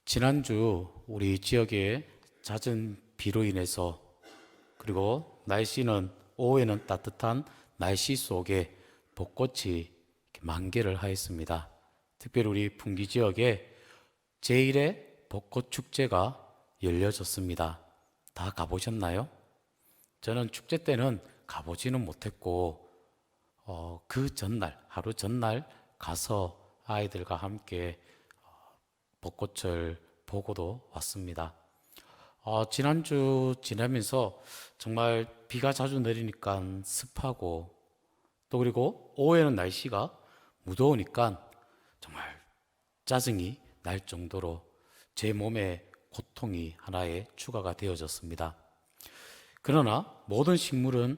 지난주 우리 지역에 잦은 비로 인해서 그리고 날씨는 오후에는 따뜻한 날씨 속에 벚꽃이 이렇게 만개를 하였습니다. 특별히 우리 풍기 지역에 제1회 벚꽃 축제가 열려졌습니다. 다 가보셨나요? 저는 축제 때는 가보지는 못했고 그 전날 하루 전날 가서 아이들과 함께 벚꽃을 보고도 왔습니다. 지난주 지나면서 정말 비가 자주 내리니까 습하고 또 그리고 오후에는 날씨가 무더우니까 정말 짜증이 날 정도로 제 몸에 고통이 하나의 추가가 되어졌습니다. 그러나 모든 식물은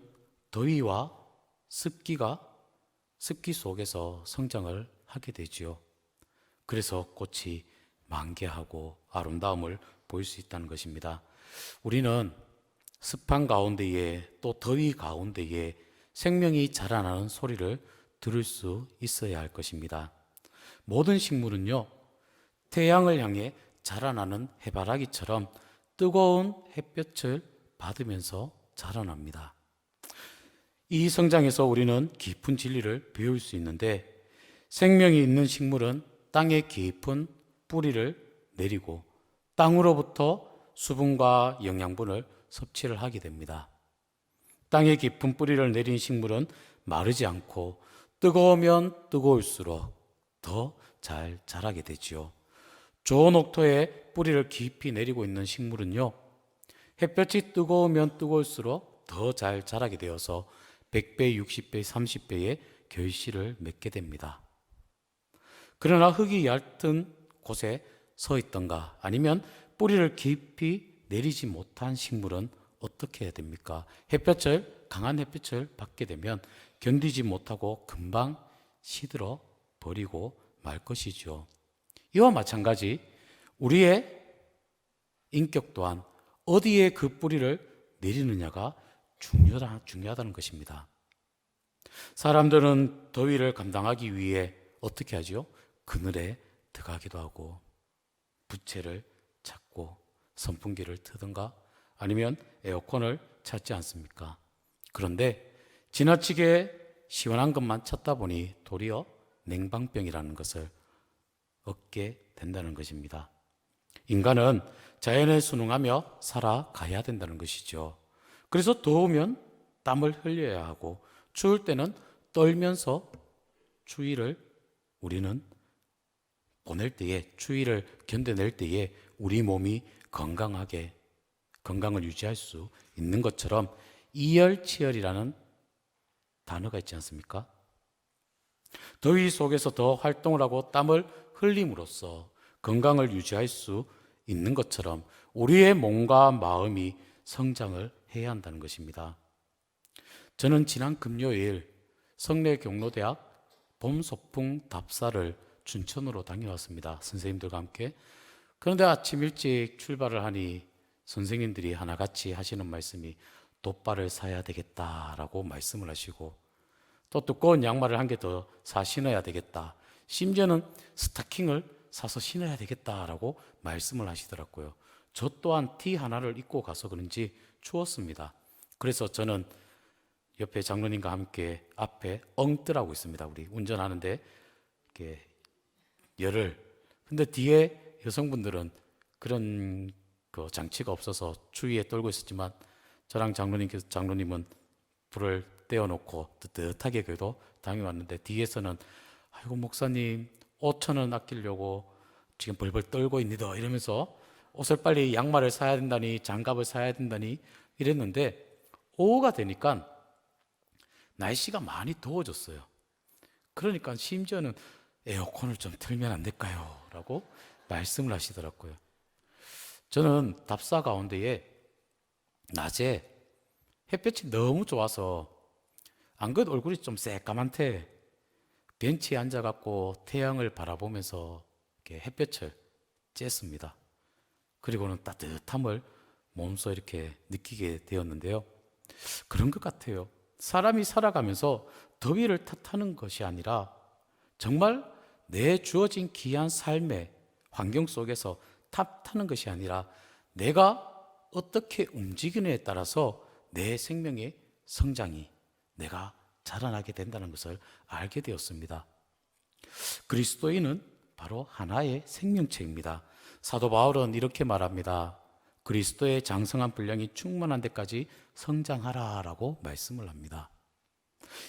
더위와 습기 속에서 성장을 하게 되지요. 그래서 꽃이 만개하고 아름다움을 보일 수 있다는 것입니다. 우리는 습한 가운데에 또 더위 가운데에 생명이 자라나는 소리를 들을 수 있어야 할 것입니다. 모든 식물은요, 태양을 향해 자라나는 해바라기처럼 뜨거운 햇볕을 받으면서 자라납니다. 이 성장에서 우리는 깊은 진리를 배울 수 있는데, 생명이 있는 식물은 땅에 깊은 뿌리를 내리고 땅으로부터 수분과 영양분을 섭취를 하게 됩니다. 땅에 깊은 뿌리를 내린 식물은 마르지 않고 뜨거우면 뜨거울수록 더 잘 자라게 되지요. 좋은 옥토에 뿌리를 깊이 내리고 있는 식물은요, 햇볕이 뜨거우면 뜨거울수록 더 잘 자라게 되어서 100배, 60배, 30배의 결실을 맺게 됩니다. 그러나 흙이 얕은 곳에 서 있던가 아니면 뿌리를 깊이 내리지 못한 식물은 어떻게 해야 됩니까? 강한 햇볕을 받게 되면 견디지 못하고 금방 시들어 버리고 말 것이죠. 이와 마찬가지 우리의 인격 또한 어디에 그 뿌리를 내리느냐가 중요하다는 것입니다. 사람들은 더위를 감당하기 위해 어떻게 하죠? 그늘에 들어가기도 하고 부채를 찾고 선풍기를 트든가 아니면 에어컨을 찾지 않습니까? 그런데 지나치게 시원한 것만 찾다 보니 도리어 냉방병이라는 것을 얻게 된다는 것입니다. 인간은 자연에 순응하며 살아가야 된다는 것이죠. 그래서 더우면 땀을 흘려야 하고 추울 때는 떨면서 우리는 추위를 견뎌낼 때에 우리 몸이 건강을 유지할 수 있는 것처럼 이열치열이라는 단어가 있지 않습니까? 더위 속에서 더 활동을 하고 땀을 흘림으로써 건강을 유지할 수 있는 것처럼 우리의 몸과 마음이 성장을 해야 한다는 것입니다. 저는 지난 금요일 성내경로대학 봄소풍 답사를 춘천으로 다녀왔습니다. 선생님들과 함께. 그런데 아침 일찍 출발을 하니 선생님들이 하나같이 하시는 말씀이 돗발을 사야 되겠다라고 말씀을 하시고 또 두꺼운 양말을 한 개 더 사 신어야 되겠다. 심지어는 스타킹을 사서 신어야 되겠다라고 말씀을 하시더라고요. 저 또한 티 하나를 입고 가서 그런지 추웠습니다. 그래서 저는 옆에 장로님과 함께 앞에 엉뜨라고 있습니다. 우리 운전하는데 이렇게 근데 뒤에 여성분들은 그런 그 장치가 없어서 추위에 떨고 있었지만 저랑 장로님은 불을 떼어놓고 뜨뜻하게 그래도 다녀왔는데 뒤에서는 아이고 목사님 5,000원 아끼려고 지금 벌벌 떨고 있니다 이러면서 옷을 빨리 양말을 사야 된다니 장갑을 사야 된다니 이랬는데 오후가 되니까 날씨가 많이 더워졌어요. 그러니까 심지어는 에어컨을 좀 틀면 안 될까요? 라고 말씀을 하시더라고요. 저는 답사 가운데에 낮에 햇볕이 너무 좋아서 안 그래도 얼굴이 좀 새까만데 벤치에 앉아갖고 태양을 바라보면서 이렇게 햇볕을 쬐습니다. 그리고는 따뜻함을 몸소 이렇게 느끼게 되었는데요. 그런 것 같아요. 사람이 살아가면서 더위를 탓하는 것이 아니라 정말 내 주어진 귀한 삶의 환경 속에서 탓하는 것이 아니라 내가 어떻게 움직이느냐에 따라서 내 생명의 성장이 내가 자라나게 된다는 것을 알게 되었습니다. 그리스도인은 바로 하나의 생명체입니다. 사도 바울은 이렇게 말합니다. 그리스도의 장성한 분량이 충만한 데까지 성장하라라고 말씀을 합니다.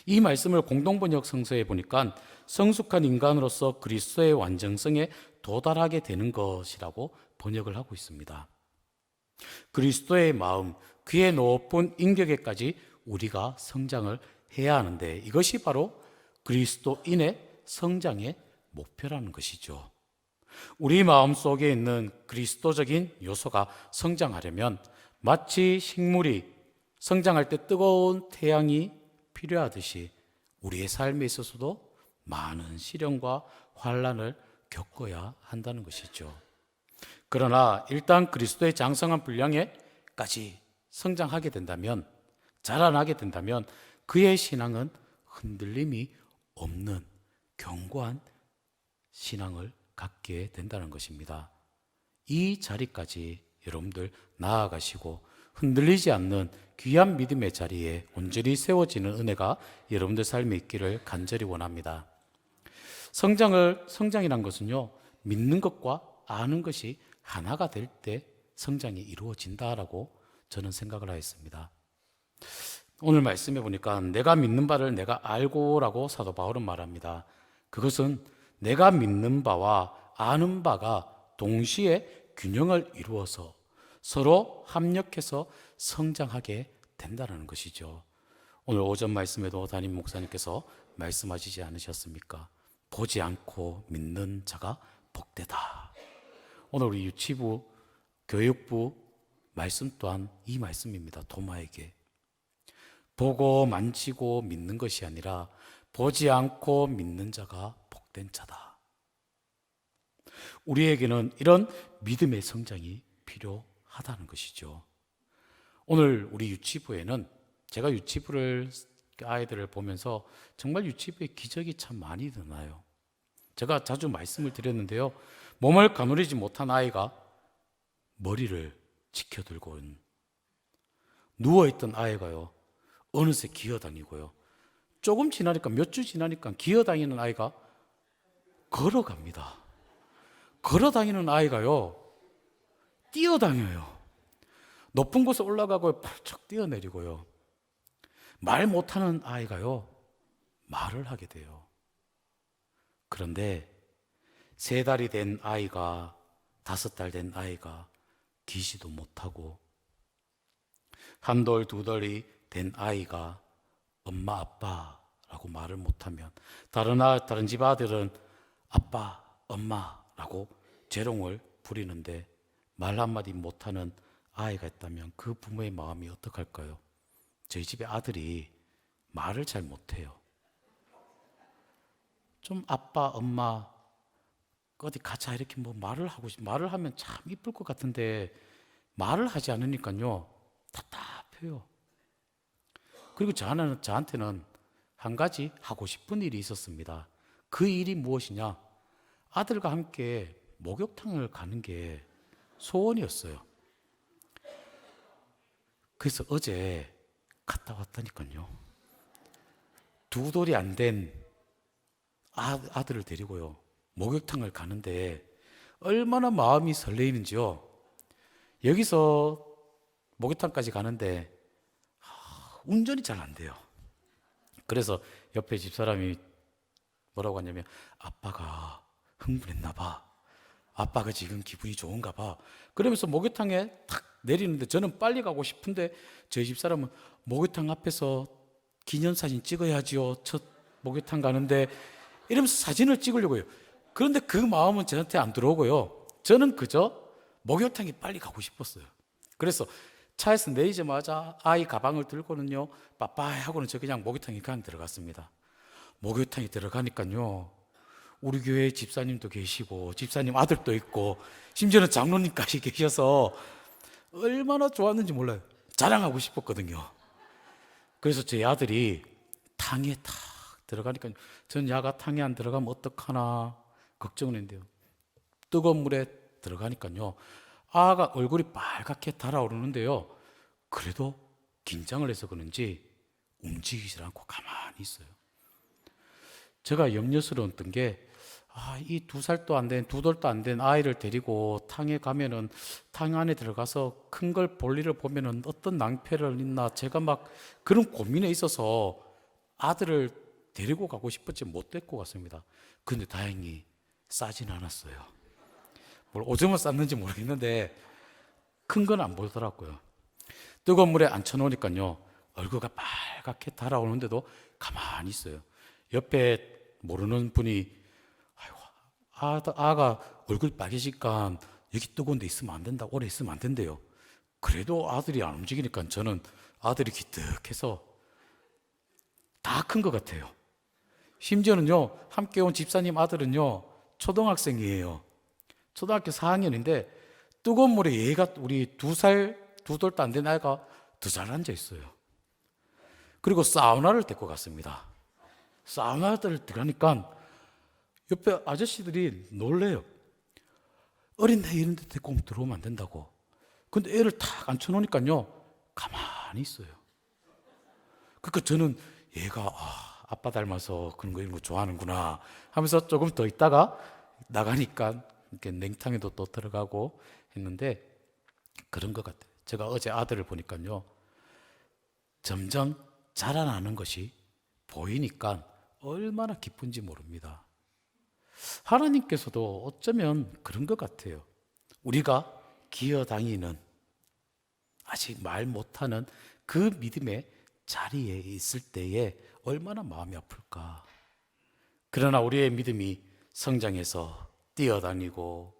이 말씀을 공동번역 성서에 보니까 성숙한 인간으로서 그리스도의 완전성에 도달하게 되는 것이라고 번역을 하고 있습니다. 그리스도의 마음, 그의 높은 인격에까지 우리가 성장을 해야 하는데 이것이 바로 그리스도인의 성장의 목표라는 것이죠. 우리 마음 속에 있는 그리스도적인 요소가 성장하려면 마치 식물이 성장할 때 뜨거운 태양이 필요하듯이 우리의 삶에 있어서도 많은 시련과 환난을 겪어야 한다는 것이죠. 그러나 일단 그리스도의 장성한 분량에까지 성장하게 된다면, 자라나게 된다면 그의 신앙은 흔들림이 없는 견고한 신앙을 갖게 된다는 것입니다. 이 자리까지 여러분들 나아가시고 흔들리지 않는 귀한 믿음의 자리에 온전히 세워지는 은혜가 여러분들 삶에 있기를 간절히 원합니다. 성장이란 것은요, 믿는 것과 아는 것이 하나가 될 때 성장이 이루어진다라고 저는 생각을 하였습니다. 오늘 말씀해 보니까 내가 믿는 바를 내가 알고라고 사도 바울은 말합니다. 그것은 내가 믿는 바와 아는 바가 동시에 균형을 이루어서 서로 합력해서 성장하게 된다는 것이죠. 오늘 오전 말씀에도 담임 목사님께서 말씀하시지 않으셨습니까? 보지 않고 믿는 자가 복되다. 오늘 우리 유치부, 교육부 말씀 또한 이 말씀입니다. 도마에게 보고 만지고 믿는 것이 아니라 보지 않고 믿는 자가 복된 자다. 우리에게는 이런 믿음의 성장이 필요하다는 것이죠. 오늘 우리 유치부에는 제가 유치부를 아이들을 보면서 정말 유치부에 기적이 참 많이 일어나요. 제가 자주 말씀을 드렸는데요. 몸을 가누리지 못한 아이가 머리를 지켜들고 누워있던 아이가요. 어느새 기어다니고요. 조금 지나니까 몇 주 지나니까 기어다니는 아이가 걸어갑니다. 걸어다니는 아이가요. 뛰어다녀요. 높은 곳에 올라가고 펄쩍 뛰어내리고요. 말 못하는 아이가요. 말을 하게 돼요. 그런데 3달이 된 아이가 5달 된 아이가 기시도 못하고 1돌 2돌이 된 아이가 엄마 아빠라고 말을 못하면 다른 집 아들은 아빠 엄마라고 재롱을 부리는데 말 한마디 못하는 아이가 있다면 그 부모의 마음이 어떡할까요? 저희 집에 아들이 말을 잘 못해요. 좀 아빠 엄마 어디 가자 이렇게 뭐 말을 하면 참 이쁠 것 같은데 말을 하지 않으니까요 답답해요. 그리고 저한테는 한 가지 하고 싶은 일이 있었습니다. 그 일이 무엇이냐? 아들과 함께 목욕탕을 가는 게 소원이었어요. 그래서 어제 갔다 왔다니까요. 2돌이 안 된 아들을 데리고요. 목욕탕을 가는데 얼마나 마음이 설레이는지요. 여기서 목욕탕까지 가는데 운전이 잘 안 돼요. 그래서 옆에 집사람이 뭐라고 하냐면 아빠가 흥분했나 봐. 아빠가 지금 기분이 좋은가 봐. 그러면서 목욕탕에 탁 내리는데 저는 빨리 가고 싶은데 저희 집사람은 목욕탕 앞에서 기념사진 찍어야지요. 첫 목욕탕 가는데 이러면서 사진을 찍으려고 해요. 그런데 그 마음은 저한테 안 들어오고요. 저는 그저 목욕탕이 빨리 가고 싶었어요. 그래서 차에서 내리자마자 아이 가방을 들고는요, 빠빠이 하고는 저 그냥 목욕탕에 그냥 들어갔습니다. 목욕탕에 들어가니까요, 우리 교회 집사님도 계시고, 집사님 아들도 있고, 심지어는 장로님까지 계셔서 얼마나 좋았는지 몰라요. 자랑하고 싶었거든요. 그래서 제 아들이 탕에 탁 들어가니까 전 야가 탕에 안 들어가면 어떡하나 걱정을 했는데요. 뜨거운 물에 들어가니까요, 아가 얼굴이 빨갛게 달아오르는데요, 그래도 긴장을 해서 그런지 움직이질 않고 가만히 있어요. 제가 염려스러웠던 게, 이 2살도 안 된, 2돌도 안 된 아이를 데리고 탕에 가면은 탕 안에 들어가서 큰 걸 볼 일을 보면은 어떤 낭패를 있나, 제가 막 그런 고민에 있어서 아들을 데리고 가고 싶었지 못 데리고 갔습니다. 근데 다행히 싸진 않았어요. 뭘 오줌을 쌌는지 모르겠는데 큰 건 안 보더라고요. 뜨거운 물에 앉혀놓으니까요, 얼굴가 빨갛게 달아오는데도 가만히 있어요. 옆에 모르는 분이, 아가 얼굴 빨개지니까 여기 뜨거운 데 있으면 안 된다, 오래 있으면 안 된대요. 그래도 아들이 안 움직이니까 저는 아들이 기특해서 다 큰 것 같아요. 심지어는요, 함께 온 집사님 아들은요, 초등학생이에요. 초등학교 4학년인데 뜨거운 물에 얘가, 우리 2살, 2돌도 안 된 아이가 더 잘 앉아 있어요. 그리고 사우나를 데리고 갔습니다. 사우나를 들어가니까 옆에 아저씨들이 놀래요. 어린애 이런 데 데리고 들어오면 안 된다고. 근데 애를 탁 앉혀놓으니까요, 가만히 있어요. 그러니까 저는 얘가 아빠 닮아서 그런 거 이런 거 좋아하는구나 하면서 조금 더 있다가 나가니까 이렇게 냉탕에도 또 들어가고 했는데, 그런 것 같아요. 제가 어제 아들을 보니까요, 점점 자라나는 것이 보이니까 얼마나 기쁜지 모릅니다. 하나님께서도 어쩌면 그런 것 같아요. 우리가 기어다니는, 아직 말 못하는 그 믿음의 자리에 있을 때에 얼마나 마음이 아플까. 그러나 우리의 믿음이 성장해서 뛰어다니고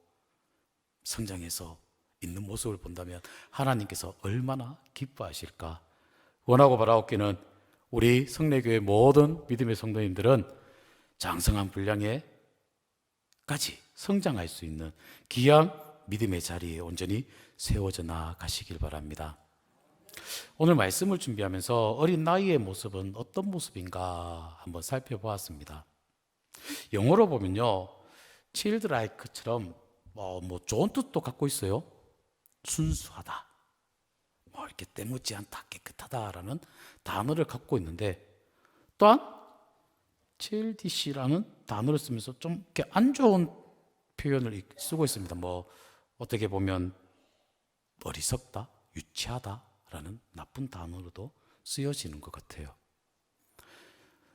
성장해서 있는 모습을 본다면 하나님께서 얼마나 기뻐하실까. 원하고 바라옵기는 우리 성례교회 모든 믿음의 성도님들은 장성한 분량에까지 성장할 수 있는 귀한 믿음의 자리에 온전히 세워져 나가시길 바랍니다. 오늘 말씀을 준비하면서 어린 나이의 모습은 어떤 모습인가 한번 살펴보았습니다. 영어로 보면요, childlike처럼 뭐 좋은 뜻도 갖고 있어요. 순수하다, 뭐 이렇게 때묻지 않다, 깨끗하다라는 단어를 갖고 있는데, 또한 childish라는 단어를 쓰면서 좀 이렇게 안 좋은 표현을 쓰고 있습니다. 뭐 어떻게 보면 어리석다, 유치하다라는 나쁜 단어로도 쓰여지는 것 같아요.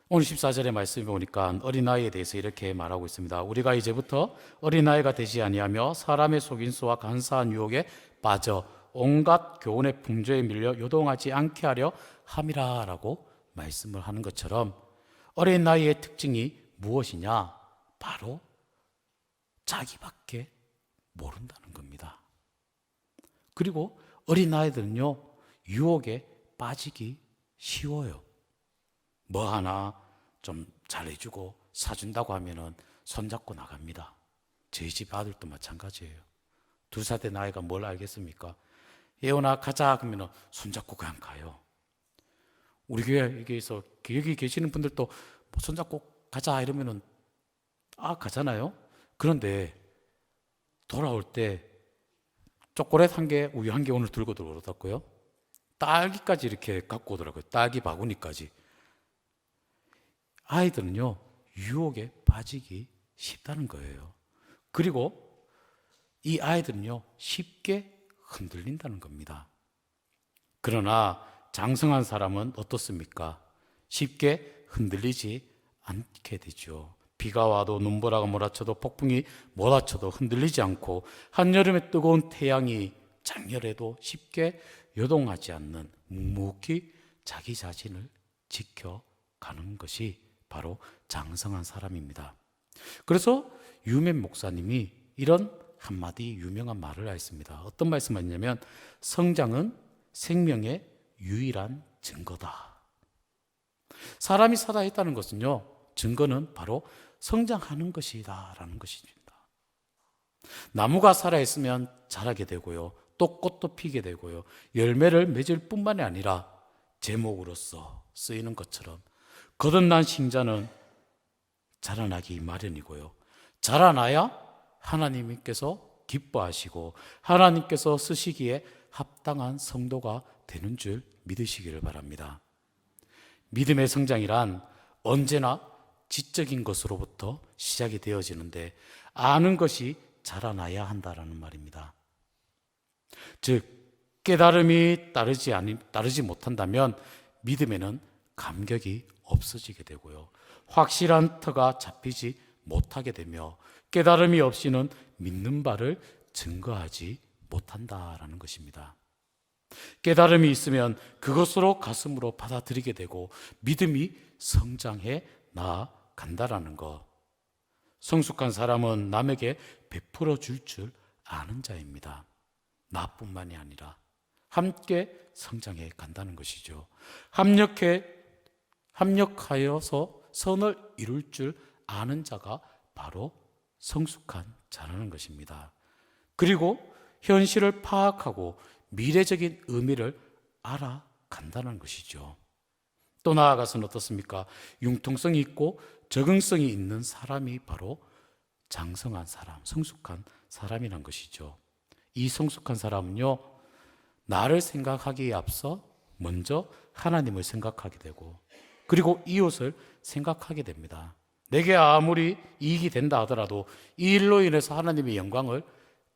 오늘 14절의 말씀에 보니까 어린아이에 대해서 이렇게 말하고 있습니다. 우리가 이제부터 어린아이가 되지 아니하며 사람의 속임수와 간사한 유혹에 빠져 온갖 교훈의 풍조에 밀려 요동하지 않게 하려 함이라 라고 말씀을 하는 것처럼, 어린아이의 특징이 무엇이냐? 바로 자기밖에 모른다는 겁니다. 그리고 어린아이들은요, 유혹에 빠지기 쉬워요. 뭐 하나 좀 잘해주고 사준다고 하면은 손잡고 나갑니다. 저희 집 아들도 마찬가지예요. 2살 된 아이가 뭘 알겠습니까? 예원아 가자 그러면은 손잡고 그냥 가요. 우리 교회에서 여기 계시는 분들도 손잡고 가자 이러면은 가잖아요. 그런데 돌아올 때 초콜릿 1개, 우유 1개 오늘 들고 들어오더라고요. 딸기까지 이렇게 갖고 오더라고요. 딸기 바구니까지. 아이들은요, 유혹에 빠지기 쉽다는 거예요. 그리고 이 아이들은요, 쉽게 흔들린다는 겁니다. 그러나 장성한 사람은 어떻습니까? 쉽게 흔들리지 않게 되죠. 비가 와도 눈보라가 몰아쳐도 폭풍이 몰아쳐도 흔들리지 않고, 한여름의 뜨거운 태양이 장렬해도 쉽게 요동하지 않는, 묵묵히 자기 자신을 지켜가는 것이 바로 장성한 사람입니다. 그래서 유멘 목사님이 이런 한마디 유명한 말을 했습니다. 어떤 말씀을 했냐면, 성장은 생명의 유일한 증거다. 사람이 살아있다는 것은요, 증거는 바로 성장하는 것이다 라는 것입니다. 나무가 살아있으면 자라게 되고요, 또 꽃도 피게 되고요, 열매를 맺을 뿐만이 아니라 제목으로서 쓰이는 것처럼 거듭난 신자는 자라나기 마련이고요, 자라나야 하나님께서 기뻐하시고 하나님께서 쓰시기에 합당한 성도가 되는 줄 믿으시기를 바랍니다. 믿음의 성장이란 언제나 지적인 것으로부터 시작이 되어지는데 아는 것이 자라나야 한다라는 말입니다. 즉 깨달음이 따르지 못한다면 믿음에는 감격이 없어지게 되고요. 확실한 터가 잡히지 못하게 되며 깨달음이 없이는 믿는 바를 증거하지 못한다라는 것입니다. 깨달음이 있으면 그것으로 가슴으로 받아들이게 되고 믿음이 성장해 나아간다라는 것. 성숙한 사람은 남에게 베풀어 줄 아는 자입니다. 나뿐만이 아니라 함께 성장해 간다는 것이죠. 합력하여서 선을 이룰 줄 아는 자가 바로 성숙한 자라는 것입니다. 그리고 현실을 파악하고 미래적인 의미를 알아간다는 것이죠. 또 나아가서는 어떻습니까? 융통성이 있고 적응성이 있는 사람이 바로 장성한 사람, 성숙한 사람이란 것이죠. 이 성숙한 사람은요, 나를 생각하기에 앞서 먼저 하나님을 생각하게 되고 그리고 이웃을 생각하게 됩니다. 내게 아무리 이익이 된다 하더라도 이 일로 인해서 하나님의 영광을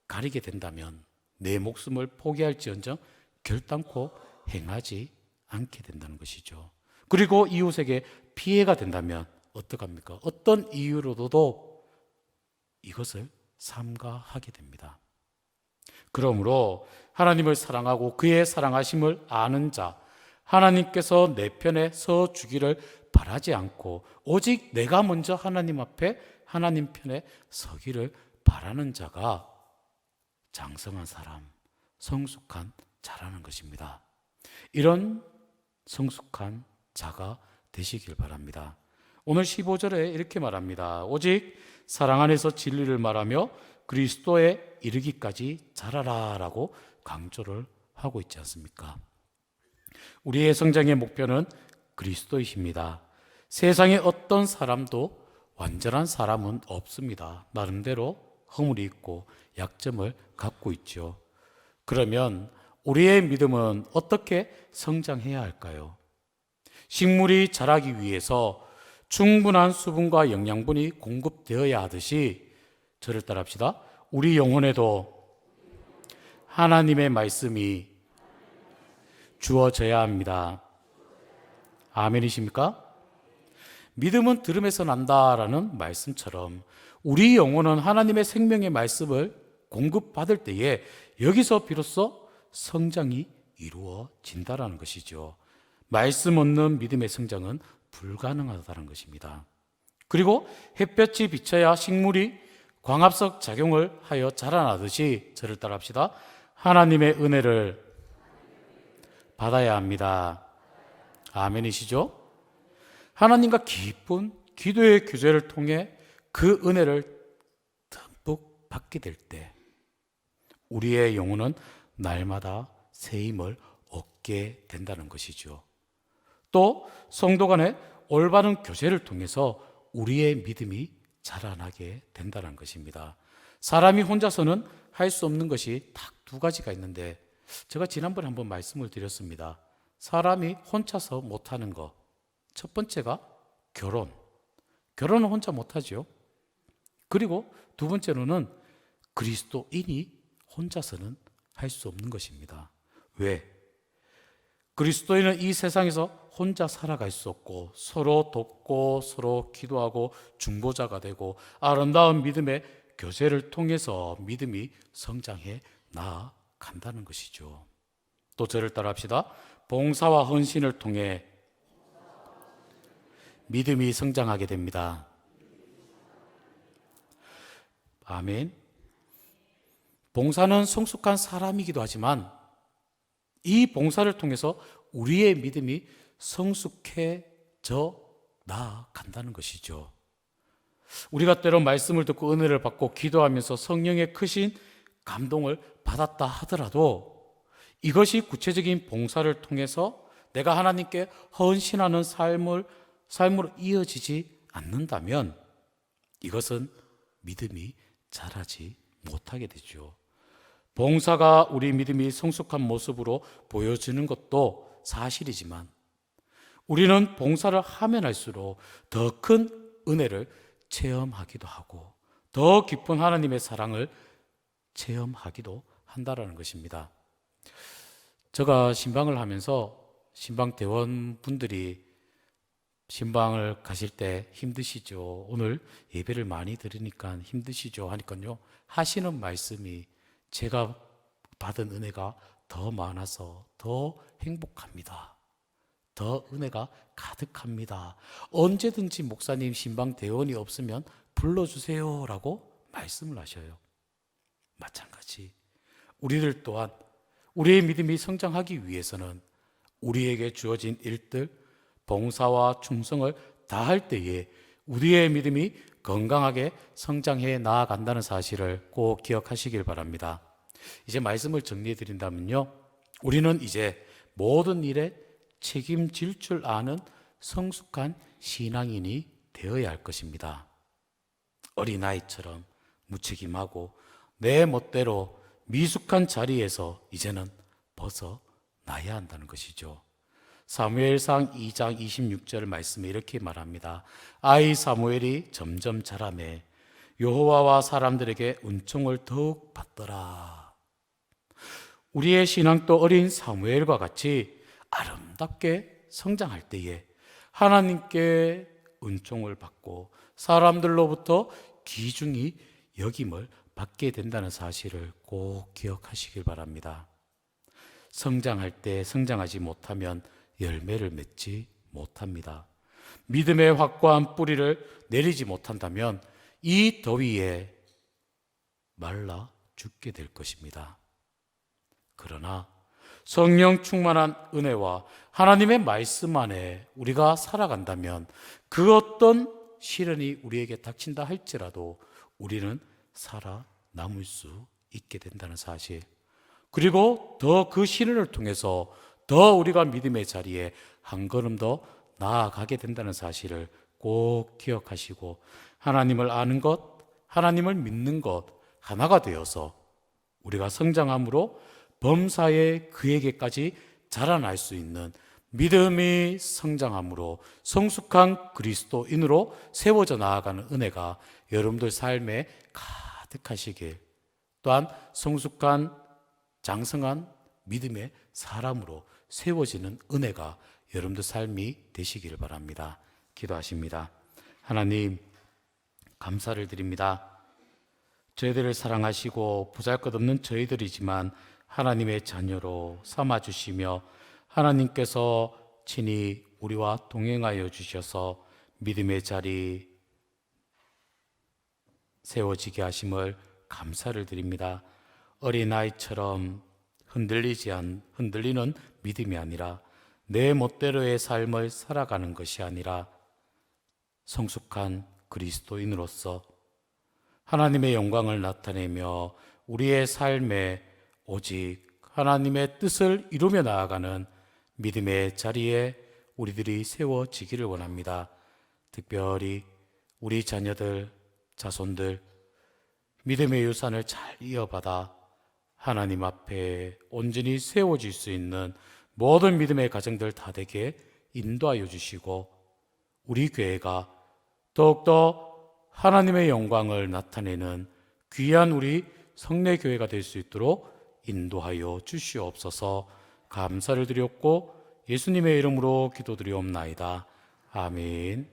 가리게 된다면 내 목숨을 포기할지언정 결단코 행하지 않게 된다는 것이죠. 그리고 이웃에게 피해가 된다면 어떡합니까? 어떤 이유로도 이것을 삼가하게 됩니다. 그러므로 하나님을 사랑하고 그의 사랑하심을 아는 자, 하나님께서 내 편에 서 주기를 바라지 않고 오직 내가 먼저 하나님 앞에 하나님 편에 서기를 바라는 자가 장성한 사람, 성숙한 자라는 것입니다. 이런 성숙한 자가 되시길 바랍니다. 오늘 15절에 이렇게 말합니다. 오직 사랑 안에서 진리를 말하며 그리스도에 이르기까지 자라라 라고 강조를 하고 있지 않습니까? 우리의 성장의 목표는 그리스도이십니다. 세상에 어떤 사람도 완전한 사람은 없습니다. 나름대로 허물이 있고 약점을 갖고 있죠. 그러면 우리의 믿음은 어떻게 성장해야 할까요? 식물이 자라기 위해서 충분한 수분과 영양분이 공급되어야 하듯이 저를 따라합시다. 우리 영혼에도 하나님의 말씀이 주어져야 합니다. 아멘이십니까? 믿음은 들음에서 난다라는 말씀처럼 우리 영혼은 하나님의 생명의 말씀을 공급받을 때에 여기서 비로소 성장이 이루어진다라는 것이죠. 말씀 없는 믿음의 성장은 불가능하다는 것입니다. 그리고 햇볕이 비쳐야 식물이 광합성 작용을 하여 자라나듯이 저를 따라합시다. 하나님의 은혜를 받아야 합니다. 아멘이시죠? 하나님과 깊은 기도의 교제를 통해 그 은혜를 듬뿍 받게 될 때 우리의 영혼은 날마다 새 힘을 얻게 된다는 것이죠. 또 성도 간의 올바른 교제를 통해서 우리의 믿음이 자라나게 된다는 것입니다. 사람이 혼자서는 할 수 없는 것이 딱 두 가지가 있는데 제가 지난번에 한번 말씀을 드렸습니다. 사람이 혼자서 못하는 것, 첫 번째가 결혼은 혼자 못하죠. 그리고 두 번째로는 그리스도인이 혼자서는 할 수 없는 것입니다. 왜? 그리스도인은 이 세상에서 혼자 살아갈 수 없고 서로 돕고 서로 기도하고 중보자가 되고 아름다운 믿음의 교제를 통해서 믿음이 성장해 나아간다는 것이죠. 또 저를 따라합시다. 봉사와 헌신을 통해 믿음이 성장하게 됩니다. 아멘. 봉사는 성숙한 사람이기도 하지만 이 봉사를 통해서 우리의 믿음이 성숙해져 나아간다는 것이죠. 우리가 때로 말씀을 듣고 은혜를 받고 기도하면서 성령의 크신 감동을 받았다 하더라도 이것이 구체적인 봉사를 통해서 내가 하나님께 헌신하는 삶으로 이어지지 않는다면 이것은 믿음이 자라지 못하게 되죠. 봉사가 우리 믿음이 성숙한 모습으로 보여지는 것도 사실이지만 우리는 봉사를 하면 할수록 더 큰 은혜를 체험하기도 하고 더 깊은 하나님의 사랑을 체험하기도 한다라는 것입니다. 제가 신방을 하면서 신방 대원분들이 신방을 가실 때 힘드시죠? 오늘 예배를 많이 들으니까 힘드시죠? 하니까요, 하시는 말씀이 제가 받은 은혜가 더 많아서 더 행복합니다. 더 은혜가 가득합니다. 언제든지 목사님 신방 대원이 없으면 불러주세요 라고 말씀을 하셔요. 마찬가지 우리들 또한 우리의 믿음이 성장하기 위해서는 우리에게 주어진 일들, 봉사와 충성을 다할 때에 우리의 믿음이 건강하게 성장해 나아간다는 사실을 꼭 기억하시길 바랍니다. 이제 말씀을 정리해 드린다면요, 우리는 이제 모든 일에 책임질 줄 아는 성숙한 신앙인이 되어야 할 것입니다. 어린아이처럼 무책임하고 내 멋대로 미숙한 자리에서 이제는 벗어나야 한다는 것이죠. 사무엘상 2장 26절 말씀에 이렇게 말합니다. 아이 사무엘이 점점 자라매 여호와와 사람들에게 은총을 더욱 받더라. 우리의 신앙도 어린 사무엘과 같이 아름답게 성장할 때에 하나님께 은총을 받고 사람들로부터 귀중히 여김을 받게 된다는 사실을 꼭 기억하시길 바랍니다. 성장할 때 성장하지 못하면 열매를 맺지 못합니다. 믿음의 확고한 뿌리를 내리지 못한다면 이 더위에 말라 죽게 될 것입니다. 그러나 성령 충만한 은혜와 하나님의 말씀 안에 우리가 살아간다면 그 어떤 시련이 우리에게 닥친다 할지라도 우리는 살아남을 수 있게 된다는 사실, 그리고 더 그 시련을 통해서 더 우리가 믿음의 자리에 한 걸음 더 나아가게 된다는 사실을 꼭 기억하시고 하나님을 아는 것, 하나님을 믿는 것 하나가 되어서 우리가 성장함으로 범사에 그에게까지 자라날 수 있는 믿음이 성장함으로 성숙한 그리스도인으로 세워져 나아가는 은혜가 여러분들 삶에 가득하시길, 또한 성숙한 장성한 믿음의 사람으로 세워지는 은혜가 여러분들 삶이 되시기를 바랍니다. 기도하십니다. 하나님, 감사를 드립니다. 저희들을 사랑하시고 보잘것없는 저희들이지만 하나님의 자녀로 삼아주시며 하나님께서 친히 우리와 동행하여 주셔서 믿음의 자리 세워지게 하심을 감사를 드립니다. 어린아이처럼 흔들리는 믿음이 아니라 내 멋대로의 삶을 살아가는 것이 아니라 성숙한 그리스도인으로서 하나님의 영광을 나타내며 우리의 삶에 오직 하나님의 뜻을 이루며 나아가는 믿음의 자리에 우리들이 세워지기를 원합니다. 특별히 우리 자녀들, 자손들 믿음의 유산을 잘 이어받아 하나님 앞에 온전히 세워질 수 있는 모든 믿음의 가정들 다 되게 인도하여 주시고 우리 교회가 더욱더 하나님의 영광을 나타내는 귀한 우리 성례교회가 될 수 있도록 인도하여 주시옵소서. 감사를 드렸고 예수님의 이름으로 기도드리옵나이다. 아멘.